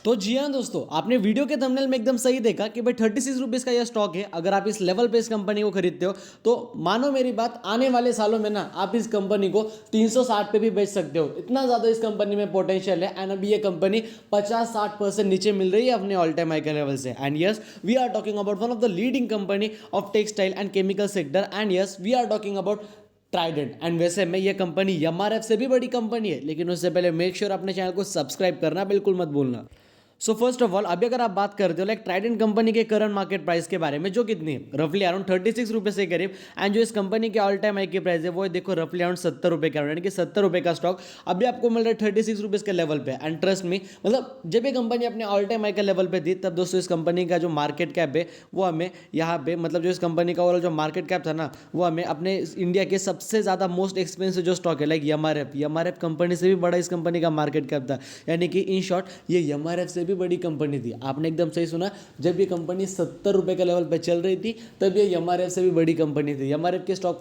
तो जी हाँ दोस्तों, आपने वीडियो के थंबनेल में एकदम सही देखा कि भाई 36 रुपीज़ का यह स्टॉक है। अगर आप इस लेवल पे इस कंपनी को खरीदते हो तो मानो मेरी बात, आने वाले सालों में ना आप इस कंपनी को 360 पे भी बेच सकते हो। इतना ज़्यादा इस कंपनी में पोटेंशियल है। एंड अभी ये कंपनी 50-60% नीचे मिल रही है अपने ऑल टाइम हाई के लेवल से। And yes, we are talking about one of the leading company of textile and chemical sector. And yes, we are talking about Trident. And वैसे में ये कंपनी एमआरएफ से भी बड़ी कंपनी है, लेकिन उससे पहले मेक श्योर अपने चैनल को सब्सक्राइब करना बिल्कुल मत भूलना। सो फर्स्ट ऑफ ऑल, अभी अगर आप बात करते हो लाइक ट्राइडेंट कंपनी के करंट मार्केट प्राइस के बारे में, जो कितनी है रफली अराउंड 36 रुपये से करीब। एंड जो इस कंपनी के ऑल टाइम हाई की प्राइस है वो देखो रफली अराउंड 70 रुपये के अराउंड, यानी कि 70 रुपये का स्टॉक अभी आपको मिल रहा है 36 रुपीज़ के लेवल पे। एंड ट्रस्ट मी, मतलब जब ये कंपनी अपने ऑल टाइम हाई के लेवल पे थी तब दोस्तों इस कंपनी का जो मार्केट कैप है वो हमें यहाँ पे, मतलब जो इस कंपनी का ओवरऑल जो मार्केट कैप था ना, वो हमें अपने इंडिया के सबसे ज़्यादा मोस्ट एक्सपेंसिव जो स्टॉक है लाइक एमआरएफ कंपनी से भी बड़ा इस कंपनी का मार्केट कैप था। यानी कि इन शॉर्ट ये एमआरएफ से भी बड़ी कंपनी थी। आपने एकदम सही सुना, जब ये कंपनी 70 रुपये के लेवल पे चल रही थी तब ये एमआरएफ से भी बड़ी कंपनी थी। एमआरएफ के स्टॉक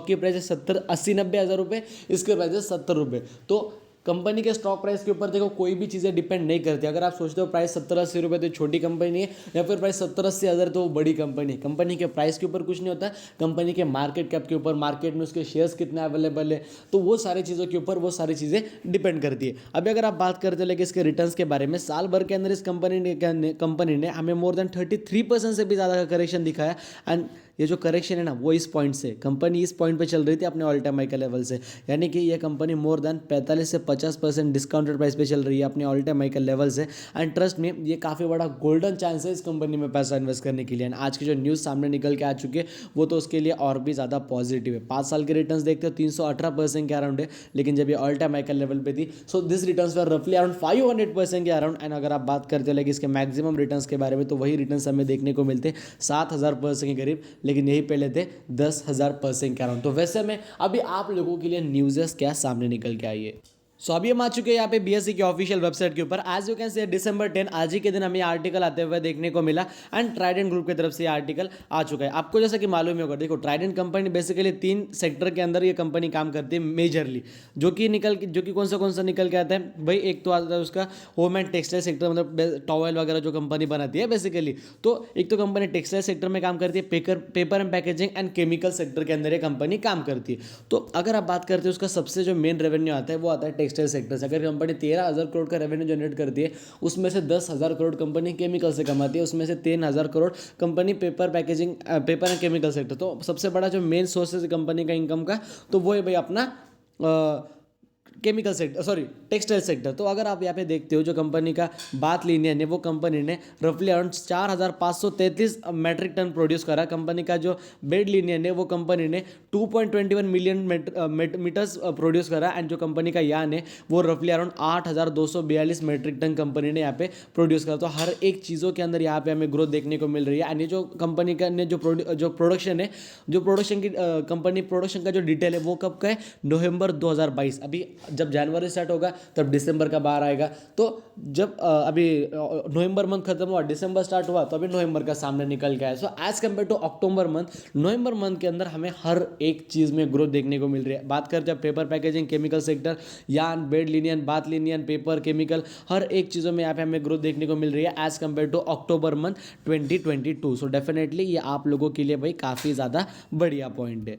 की प्राइस है 70-80-90 हज़ार रुपये, इसके प्राइस है 70 रुपये। तो कंपनी के स्टॉक प्राइस के ऊपर देखो कोई भी चीज़ें डिपेंड नहीं करती। अगर आप सोचते हो प्राइस 70-80 रुपये तो छोटी कंपनी है, या फिर प्राइस 70-80 हज़ार तो वो बड़ी कंपनी है। कंपनी के प्राइस के ऊपर कुछ नहीं होता, कंपनी के मार्केट कैप के ऊपर, मार्केट में उसके शेयर्स कितने अवेलेबल है, तो वो सारी चीज़ों के ऊपर वो सारी चीज़ें डिपेंड करती है। अभी अगर आप बात करते हो लेकिन इसके रिटर्न्स के बारे में, साल भर के अंदर इस कंपनी ने हमें मोर देन 33% से भी ज़्यादा का करेक्शन दिखाया। एंड ये जो करेक्शन है ना वो इस पॉइंट से, कंपनी इस पॉइंट पे चल रही थी अपने ऑल टाइम हाई के लेवल से, यानी कि ये कंपनी मोर देन 45 से 50% डिस्काउंटेड प्राइस पे चल रही है अपने ऑल टाइम हाई के लेवल से। एंड ट्रस्ट में ये काफ़ी बड़ा गोल्डन चांस है इस कंपनी में पैसा इन्वेस्ट करने के लिए। एंड आज की जो न्यूज़ सामने निकल के आ चुकी है वो तो उसके लिए और भी ज़्यादा पॉजिटिव है। 5 साल के रिटर्न देखते हो 318% के अराउंड है, लेकिन जब ये ऑल टाइम हाई के लेवल पे थी सो दिस रिटर्न्स वर रफली अराउंड 500% के अराउंड। एंड अगर आप बात करते हो लाइक इसके मैक्सिमम रिटर्न्स के बारे में, तो वही रिटर्न्स हमें देखने को मिलते 7000% के करीब, लेकिन यही पहले थे 10,000% के अराउंड। तो वैसे में अभी आप लोगों के लिए न्यूज़ क्या सामने निकल के आई है। सो अभी हम आ चुके हैं यहाँ पे बीएसई की ऑफिशियल वेबसाइट के ऊपर। As you can say December 10 आज ही के दिन हमें आर्टिकल आते हुए देखने को मिला। एंड ट्राइडेंट ग्रुप की तरफ से आर्टिकल आ चुका है। आपको जैसा कि मालूम ही होगा, देखो ट्राइडेंट कंपनी बेसिकली 3 सेक्टर के अंदर ये कंपनी काम करती है मेजरली, जो कि कौन सा निकल के आता है भाई। एक तो आता है उसका होम एंड टेक्सटाइल सेक्टर, मतलब टॉवेल वगैरह जो कंपनी बनाती है बेसिकली। तो एक तो कंपनी टेक्सटाइल सेक्टर में काम करती है, paper and packaging and chemical sector के अंदर ये कंपनी काम करती है। तो अगर आप बात करते हैं उसका सबसे जो मेन रेवेन्यू आता है वो आता है टेक्सटाइल सेक्टर से। अगर कंपनी 13,000 करोड़ का रेवेन्यू जनरेट करती है, उसमें से 10,000 करोड़ कंपनी केमिकल से कमाती है, उसमें से 3,000 crore company paper and chemical sector. तो सबसे बड़ा जो मेन सोर्स है कंपनी का इनकम का, तो वो है भाई अपना chemical sector, sorry textile sector. तो अगर आप यहाँ पे देखते हो जो कंपनी का बात लीनियन है, वो कंपनी ने रफली अराउंड 4,533 मेट्रिक टन प्रोड्यूस करा। कंपनी का जो बेड लीनियन है वो कंपनी ने 2.21 मिलियन मीटर्स प्रोड्यूस करा। एंड जो कंपनी का यान है वो रफली अराउंड 8,242 मेट्रिक टन कंपनी ने यहाँ पे प्रोड्यूस करा। तो हर एक चीज़ों के अंदर यहाँ पे हमें ग्रोथ देखने को मिल रही है। एंड ये जो कंपनी का ने जो प्रोडक्शन है, जो प्रोडक्शन की कंपनी प्रोडक्शन का जो डिटेल है वो कब का है, नवंबर 2022। अभी जब जनवरी स्टार्ट होगा तब दिसंबर का बाहर आएगा। तो जब अभी नवंबर मंथ खत्म हुआ, दिसंबर स्टार्ट हुआ, तो अभी नवंबर का सामने निकल गया है। So as compare to October month, November month के अंदर हमें हर एक चीज़ में ग्रोथ देखने को मिल रही है। बात करते हैं पेपर पैकेजिंग, केमिकल सेक्टर, यान, बेड लिनियन, बात लिनियन, पेपर, केमिकल, हर एक चीज़ों में यहाँ पे हमें ग्रोथ देखने को मिल रही है as compare to October month 2022। So definitely ये आप लोगों के लिए भाई काफ़ी ज़्यादा बढ़िया पॉइंट है।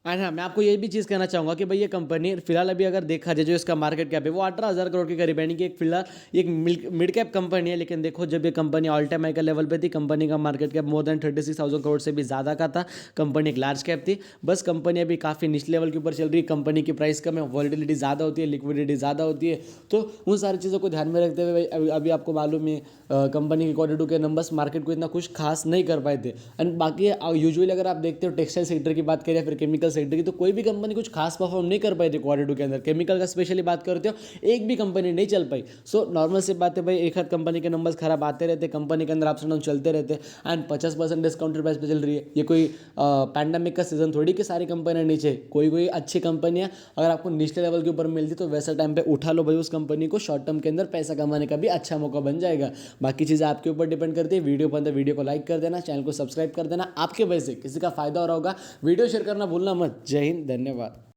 एंड हाँ, मैं आपको ये भी चीज़ कहना चाहूँगा कि भाई ये कंपनी फिलहाल अभी अगर देखा जाए जो इसका मार्केट कैप है वो 18,000 करोड़ के करीब, यानी कि एक फिलहाल एक मिड कैप कंपनी है। लेकिन देखो जब ये कंपनी ऑल टाइम हाई का लेवल पे थी, कंपनी का market cap more than 36,000 crore से भी ज़्यादा का था। कंपनी एक लार्ज कैप थी, बस कंपनी अभी काफ़ी निचले लेवल के ऊपर चल रही है। कंपनी की प्राइस कम है, वॉलिटिलिटी ज़्यादा होती है, लिक्विडिटी ज़्यादा होती है। तो उन सारी चीज़ों को ध्यान में रखते हुए अभी आपको मालूम है कंपनी के Q2 के नंबर्स मार्केट को इतना कुछ खास नहीं कर पाए थे। एंड बाकी यूजुअली अगर आप देखते हो टेक्सटाइल सेक्टर की बात करें या फिर केमिकल सेक्टर की, तो कोई भी कंपनी कुछ खास परफॉर्म नहीं कर पाई थी Q2 के अंदर। केमिकल का स्पेशली बात करते हो, एक भी कंपनी नहीं चल पाई। सो नॉर्मल सी बात है भाई, एक हाथ कंपनी के नंबर्स खराब आते रहते, कंपनी के अंदर अप्स एंड डाउन चलते रहते। एंड 50% डिस्काउंटेड प्राइस पे चल रही है। ये कोई पैंडेमिक का सीजन थोड़ी कि सारी कंपनियां नीचे, कोई अच्छी कंपनियां अगर आपको निचले लेवल के ऊपर मिलती तो वैसा टाइम पे उठा लो भाई उस कंपनी को, शॉर्ट टर्म के अंदर पैसा कमाने का भी अच्छा मौका बन जाएगा। बाकी चीज़ें आपके ऊपर डिपेंड करती है। वीडियो पसंद है वीडियो को लाइक कर देना, चैनल को सब्सक्राइब कर देना। आपके वजह से किसी का फायदा हो रहा होगा, वीडियो शेयर करना भूलना मत। जय हिंद, धन्यवाद।